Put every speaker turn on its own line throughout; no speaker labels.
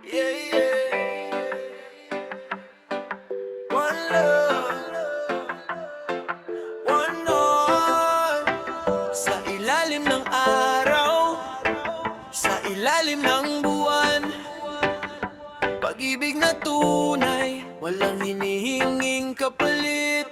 Yeah, yeah. One love, one heart. Sa ilalim ng araw, sa ilalim ng buwan, pag-ibig na tunay, walang hinihinging kapalit.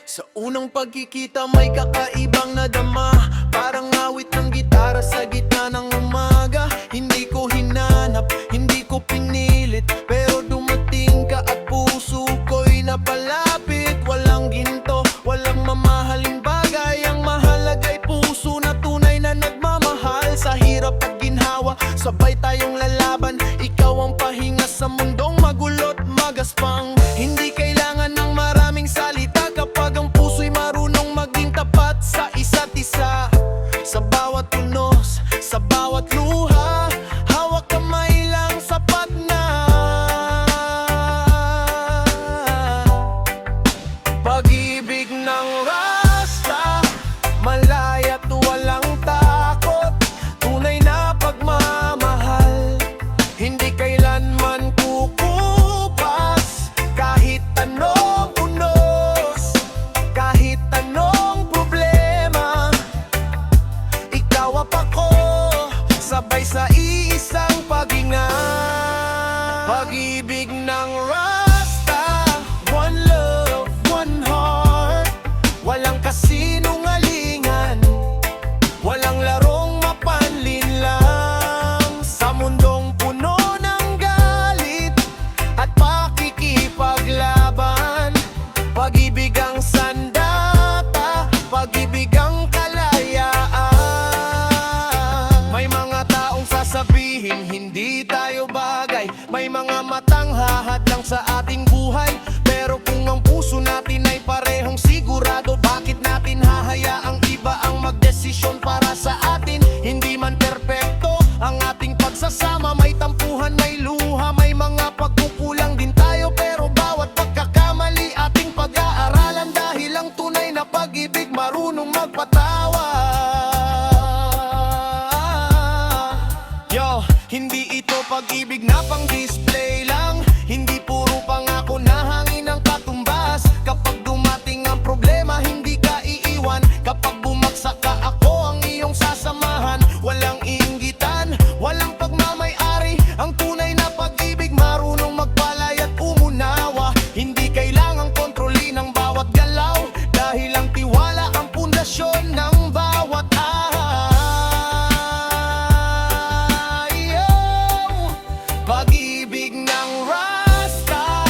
Sa unang pagkikita may kakaibang nadama, parang awit ng gitara sa gitna ng umaga. Hindi ko hinanap, hindi ko pinilit, pero dumating ka at puso ko'y napalapit. Walang ginto, walang mamahaling bagay, ang mahalaga'y puso na tunay na nagmamahal. Sa hirap at ginhawa, sabay tayong lalaban. Ikaw ang pahinga sa mundong magulo't magaspang. Hindi kailangan ng maraming salita kapag ang puso'y marunong maging tapat sa isa't isa. Sa bawat tunos, sa bawat luha, hawak kamay lang sapat na. Pag-ibig ng Rasta, malaya't walang takot, tunay na pagmamahal. Hindi kailanman kukupas, kahit anong unos, kahit anong problema. Ikaw at ako, sabay sa iisang paghinga. Pag-ibig ng Rasta, one love, one heart. Walang kasinungalingan, walang larong mapanlinlang. Sa mundong puno ng galit at pakikipaglaban, pag-ibig ang sandata, pag-ibig ang kalayaan. May mga taong sasabihin hindi tayo bagay, may mga matang hahadlang sa ating buhay. Pero kung ang puso natin ay parehong sigurado, bakit natin hahayaang iba ang magdesisyon para sa atin? Hindi man perpekto ang ating pagsasama, may tampuhan, may luha, may mga pagkukulang din tayo, pero bawat pagkakamali ating pag-aaralan, dahil ang tunay na pag-ibig marunong magpatawa. Yo, hindi ito pag-ibig na pang-display lang, hindi puro pangako na hangin ang katumbas. Kapag dumating ang problema, hindi ka iiwan. Kapag bumagsak ka, ako ang iyong sasamahan. Walang inggitan, walang pagmamay-ari, ang tunay na pag-ibig marunong magpalay at umunawa. Hindi kailangang kontrolin ang bawat galaw, dahil ang tiwala ang pundasyon ng bawat ayaw. Pag-ibig ng Rasta,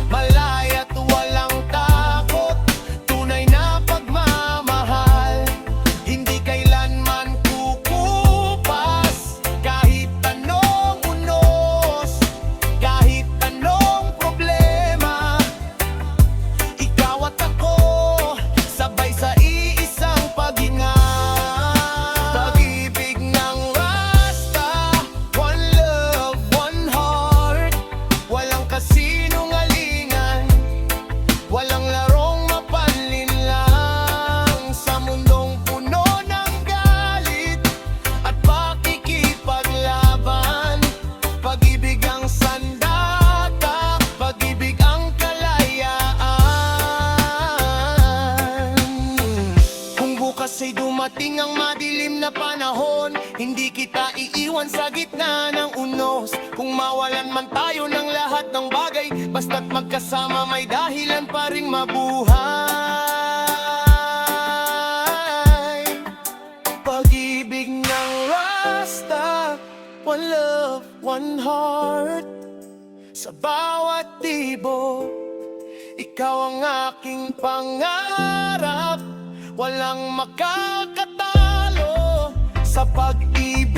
malaya't walang takot, tunay na pagmamahal. Hindi kailanman kukupas, kahit anong unos, kahit anong problema. Ikaw at ako, sabay sa iisang paghinga. Pag-ibig ng Rasta, one love, one heart. Walang kasinungalingan, walang larong mapanlinlang. Sa mundong puno ng galit at pakikipaglaban, pag-ibig ang sandata, pag-ibig ang kalayaan. Kung bukas ay dumating ang madilim na panahon, hindi kita iiwan sa gitna ng unos. Kung mawalan man tayo ng lahat ng bagay, basta't magkasama may dahilan pa ring mabuhay. Pag-ibig ng Rasta, one love, one heart. Sa bawat tibo, ikaw ang aking pangarap. Walang makakatalo sa pag-ibig